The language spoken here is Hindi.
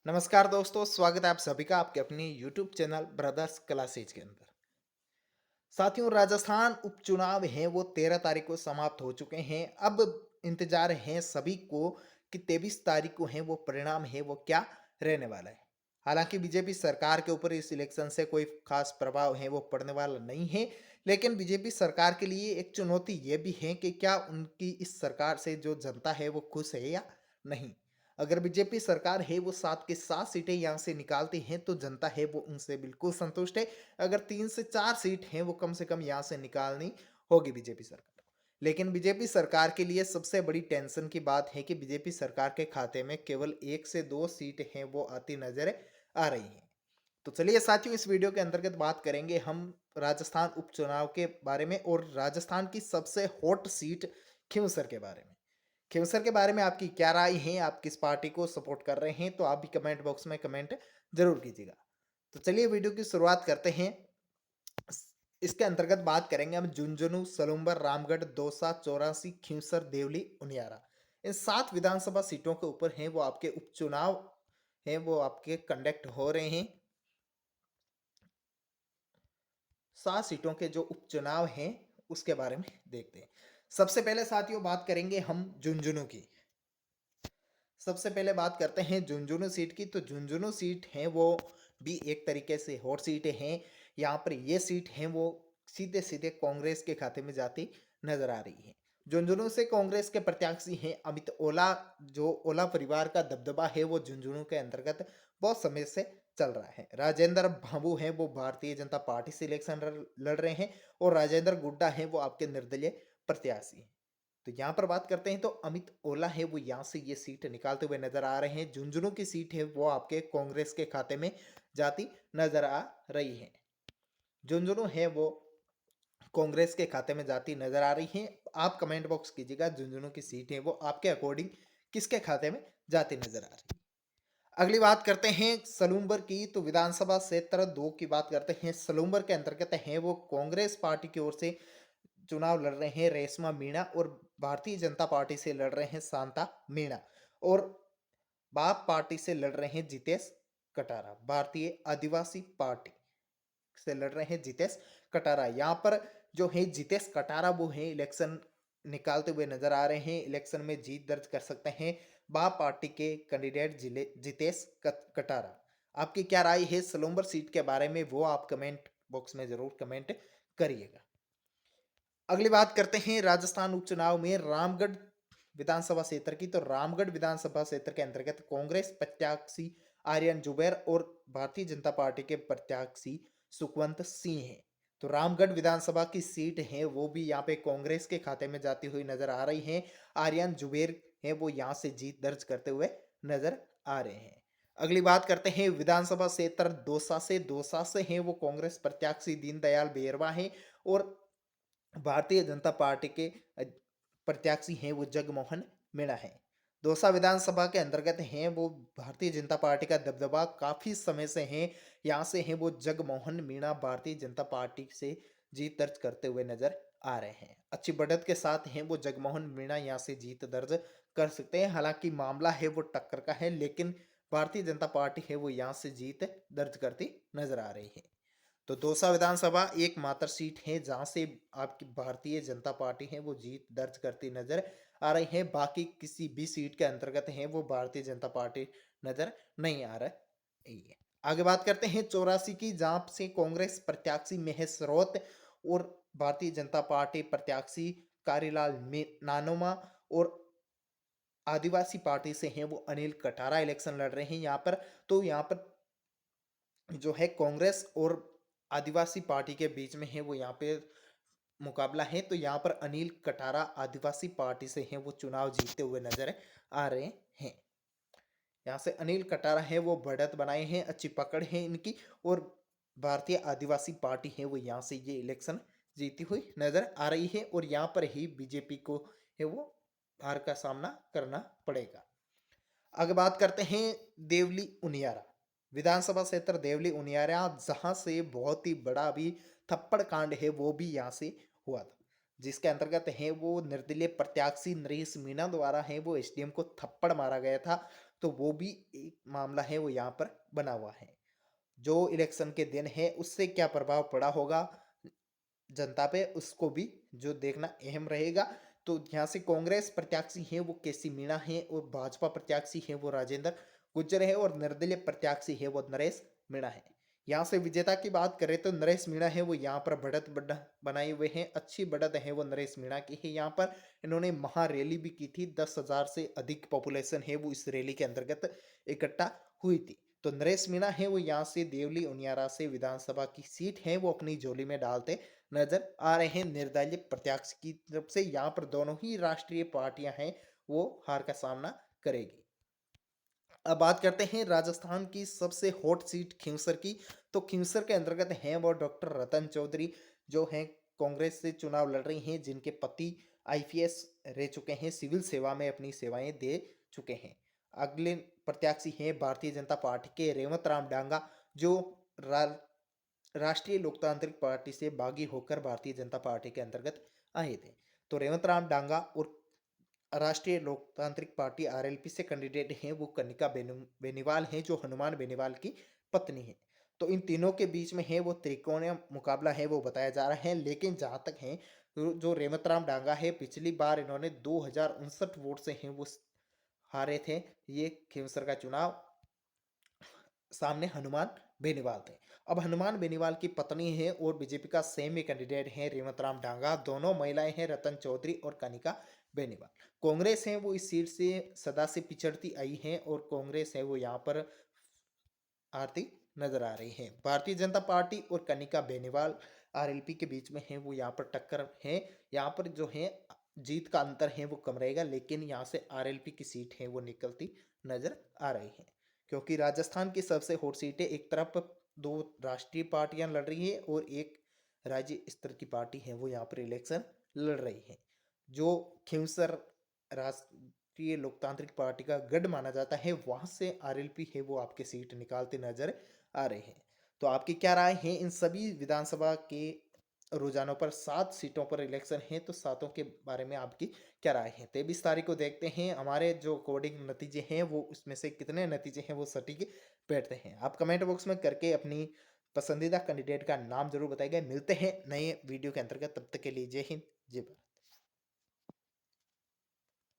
नमस्कार दोस्तों, स्वागत है आप सभी का आपके अपनी यूट्यूब चैनल ब्रदर्स क्लासेज के अंदर। साथियों, राजस्थान उपचुनाव हैं वो 13 तारीख को समाप्त हो चुके हैं। अब इंतजार है सभी को कि 23 तारीख को है वो परिणाम है वो क्या रहने वाला है। हालांकि बीजेपी सरकार के ऊपर इस इलेक्शन से कोई खास प्रभाव है वो पड़ने वाला नहीं है, लेकिन बीजेपी सरकार के लिए एक चुनौती ये भी है कि क्या उनकी इस सरकार से जो जनता है वो खुश है या नहीं। अगर बीजेपी सरकार है वो 7 की 7 सीटें यहाँ से निकालती है तो जनता है वो उनसे बिल्कुल संतुष्ट है। अगर 3 से 4 सीट हैं वो कम से कम यहाँ से निकालनी होगी बीजेपी सरकार को। लेकिन बीजेपी सरकार के लिए सबसे बड़ी टेंशन की बात है कि बीजेपी सरकार के खाते में केवल 1 से 2 सीट हैं वो आती नजर आ रही हैं। तो चलिए साथियों, इस वीडियो के अंतर्गत बात करेंगे हम राजस्थान उपचुनाव के बारे में और राजस्थान की सबसे हॉट सीट खींवसर के बारे में। खींवसर के बारे में आपकी क्या राय है, आप किस पार्टी को सपोर्ट कर रहे हैं, तो आप भी कमेंट बॉक्स में कमेंट जरूर कीजिएगा। तो चलिए वीडियो की शुरुआत करते हैं। इसके अंतर्गत बात करेंगे हम झुंझुनू, सलूंबर, रामगढ़, दौसा, चौरासी, खींवसर, देवली, उनियारा। इन 7 विधानसभा सीटों के ऊपर हैं वो आपके उपचुनाव हैं वो आपके कंडक्ट हो रहे हैं। 7 सीटों के जो उपचुनाव हैं उसके बारे में देखते हैं। सबसे पहले साथियों बात करेंगे हम झुंझुनू की। सबसे पहले बात करते हैं झुंझुनू सीट की। तो झुंझुनू सीट है वो भी एक तरीके से हॉट सीटें हैं। यहाँ पर ये सीट है वो सीधे सीधे कांग्रेस के खाते में जाती नजर आ रही है। झुंझुनू से कांग्रेस के प्रत्याशी हैं अमित ओला। जो ओला परिवार का दबदबा है वो झुंझुनू के अंतर्गत बहुत समय से चल रहा है। राजेंद्र बाबू हैं वो भारतीय जनता पार्टी से इलेक्शन लड़ रहे हैं और राजेंद्र गुड्डा हैं वो आपके निर्दलीय प्रत्याशी हैं। तो यहाँ पर बात करते हैं तो अमित ओला है वो यहाँ से ये सीट निकालते हुए नजर आ रहे हैं। झुंझुनू की सीट है वो आपके कांग्रेस के खाते में जाती नजर आ रही है। झुंझुनू है वो कांग्रेस के खाते में जाती नजर आ रही है। आप कमेंट बॉक्स कीजिएगा झुंझुनू की सीट है वो आपके अकॉर्डिंग किसके खाते में जाती नजर आ रही है। अगली बात करते हैं सलूंबर की। तो विधानसभा क्षेत्र 2 की बात करते हैं। सलूंबर के अंतर्गत है वो कांग्रेस पार्टी की ओर से चुनाव लड़ रहे हैं रेशमा मीणा और भारतीय जनता पार्टी से लड़ रहे हैं शांता मीणा और बाप पार्टी से लड़ रहे हैं जितेश कटारा। भारतीय आदिवासी पार्टी से लड़ रहे हैं जितेश कटारा। यहाँ पर जो है जितेश कटारा वो है इलेक्शन निकालते हुए नजर आ रहे हैं। इलेक्शन में जीत दर्ज कर सकते हैं बाप पार्टी के कैंडिडेट जितेश कटारा। आपकी क्या राय है सलोम्बर सीट के बारे में, वो आप कमेंट बॉक्स में जरूर कमेंट करिएगा। अगली बात करते हैं राजस्थान उपचुनाव में रामगढ़ विधानसभा क्षेत्र की। तो रामगढ़ विधानसभा क्षेत्र के अंतर्गत कांग्रेस प्रत्याशी आर्यन जुबैर और भारतीय जनता पार्टी के प्रत्याशी सुखवंत सिंह हैं। तो रामगढ़ विधानसभा की सीट है वो भी यहाँ पे कांग्रेस के खाते में जाती हुई नजर आ रही है। आर्यन जुबैर है वो यहाँ से जीत दर्ज करते हुए नजर आ रहे हैं। अगली बात करते हैं विधानसभा क्षेत्र दौसा से। दौसा से है वो कांग्रेस प्रत्याशी दीनदयाल बेरवा है और भारतीय जनता पार्टी के प्रत्याशी हैं वो जगमोहन मीणा है। दौसा विधानसभा के अंतर्गत हैं वो भारतीय जनता पार्टी का दबदबा काफी समय से है। यहाँ से हैं वो जगमोहन मीणा भारतीय जनता पार्टी से जीत दर्ज करते हुए नजर आ रहे हैं। अच्छी बढ़त के साथ हैं वो जगमोहन मीणा यहाँ से जीत दर्ज कर सकते हैं। हालांकि मामला है वो टक्कर का है, लेकिन भारतीय जनता पार्टी है वो यहाँ से जीत दर्ज करती नजर आ रही है। तो दौसा विधानसभा एकमात्र सीट है जहां से आपकी भारतीय जनता पार्टी है वो जीत दर्ज करती नजर आ रही है। बाकी किसी भी सीट के अंतर्गत है वो भारतीय जनता पार्टी नजर नहीं आ रही है। आगे बात करते हैं चौरासी की, जहां से कांग्रेस प्रत्याशी महेश रौत और भारतीय जनता पार्टी प्रत्याशी कारीलाल नानोमा और आदिवासी पार्टी से हैं वो अनिल कटारा इलेक्शन लड़ रहे हैं यहाँ पर। तो यहाँ पर जो है कांग्रेस और आदिवासी पार्टी के बीच में है वो यहाँ पे मुकाबला है। तो यहाँ पर अनिल कटारा आदिवासी पार्टी से हैं वो चुनाव जीतते हुए नजर आ रहे हैं। यहाँ से अनिल कटारा है वो बढ़त बनाए हैं, अच्छी पकड़ है इनकी और भारतीय आदिवासी पार्टी है वो यहाँ से ये इलेक्शन जीती हुई नजर आ रही है और यहाँ पर ही बीजेपी को है वो हार का सामना करना पड़ेगा। आगे बात करते हैं देवली उनियारा विधानसभा क्षेत्र। देवली उनियारा जहां से बहुत ही बड़ा भी थप्पड़ कांड है वो भी यहाँ से हुआ था, जिसके अंतर्गत है वो निर्दलीय प्रत्याशी नरेश मीणा द्वारा है वो एसडीएम को थप्पड़ मारा गया था। तो वो भी एक मामला है वो यहाँ पर बना हुआ है। जो इलेक्शन के दिन है उससे क्या प्रभाव पड़ा होगा जनता पे, उसको भी जो देखना अहम रहेगा। तो यहाँ से कांग्रेस प्रत्याशी है वो केसी मीणा है और भाजपा प्रत्याशी है वो राजेंद्र गुज्जर है और निर्दलीय प्रत्याशी है वो नरेश मीणा है। यहाँ से विजेता की बात करें तो नरेश मीणा है वो यहाँ पर बढ़त बनाए हुए हैं, अच्छी बढ़त है वो नरेश मीणा की है। यहाँ पर इन्होंने महा रैली भी की थी, 10,000 से अधिक पॉपुलेशन है वो इस रैली के अंतर्गत इकट्ठा हुई थी। तो नरेश मीणा है वो यहाँ से देवली उनियारा से विधानसभा की सीट है वो अपनी झोली में डालते नजर आ रहे हैं निर्दलीय प्रत्याशी की तरफ से। यहाँ पर दोनों ही राष्ट्रीय पार्टियां हैं वो हार का सामना करेगी। अब बात करते हैं राजस्थान की सबसे हॉट सीट खींवसर की। तो खींवसर के अंतर्गत हैं वो डॉक्टर रतन चौधरी, जो हैं कांग्रेस से चुनाव लड़ रही हैं, जिनके पति आईपीएस रह चुके हैं, सिविल सेवा में अपनी सेवाएं दे चुके हैं। अगले प्रत्याशी हैं भारतीय जनता पार्टी के रेवंत राम डांगा, जो रा, राष्ट्रीय लोकतांत्रिक पार्टी से बागी होकर भारतीय जनता पार्टी के अंतर्गत आए थे। तो रेवंत राम डांगा और राष्ट्रीय लोकतांत्रिक पार्टी आरएलपी से कैंडिडेट हैं वो कनिका बेनीवाल हैं, जो हनुमान बेनीवाल की पत्नी है। तो इन तीनों के बीच में है वो त्रिकोणीय मुकाबला है वो बताया जा रहा है। लेकिन जहां तक है जो रेवंत राम डांगा है, पिछली बार इन्होंने 2059 वोट से हैं वो हारे थे ये खींवसर का चुनाव, सामने हनुमान बेनीवाल थे। अब हनुमान बेनीवाल की पत्नी है और बीजेपी का सेमी कैंडिडेट है रेवंत राम डांगा, दोनों महिलाएं हैं रतन चौधरी और कनिका बेनीवाल। कांग्रेस है वो इस सीट से सदा से पिछड़ती आई है और कांग्रेस है वो यहाँ पर हारती नजर आ रही है। भारतीय जनता पार्टी और कनिका बेनीवाल आरएलपी के बीच में है वो यहाँ पर टक्कर है। यहाँ पर जो है जीत का अंतर है वो कम रहेगा, लेकिन यहाँ से आरएलपी की सीट है वो निकलती नजर आ रही है। क्योंकि राजस्थान की सबसे हॉट सीट है, एक तरफ दो राष्ट्रीय पार्टियां लड़ रही है और एक राज्य स्तर की पार्टी है वो यहाँ पर इलेक्शन लड़ रही है। जो खींवसर राष्ट्रीय लोकतांत्रिक पार्टी का गढ़ माना जाता है, वहां से आरएलपी है वो आपके सीट निकालते नजर आ रहे हैं। तो आपकी क्या राय है इन सभी विधानसभा के रुझानों पर? 7 सीटों पर इलेक्शन है, तो सातों के बारे में आपकी क्या राय है? 23 तारीख को देखते हैं हमारे जो कोडिंग नतीजे हैं वो उसमें से कितने नतीजे हैं वो सटीक बैठते हैं। आप कमेंट बॉक्स में करके अपनी पसंदीदा कैंडिडेट का नाम जरूर बताइएगा। मिलते हैं नए वीडियो के अंतर्गत, तब तक के लिए जय हिंद जय भारत।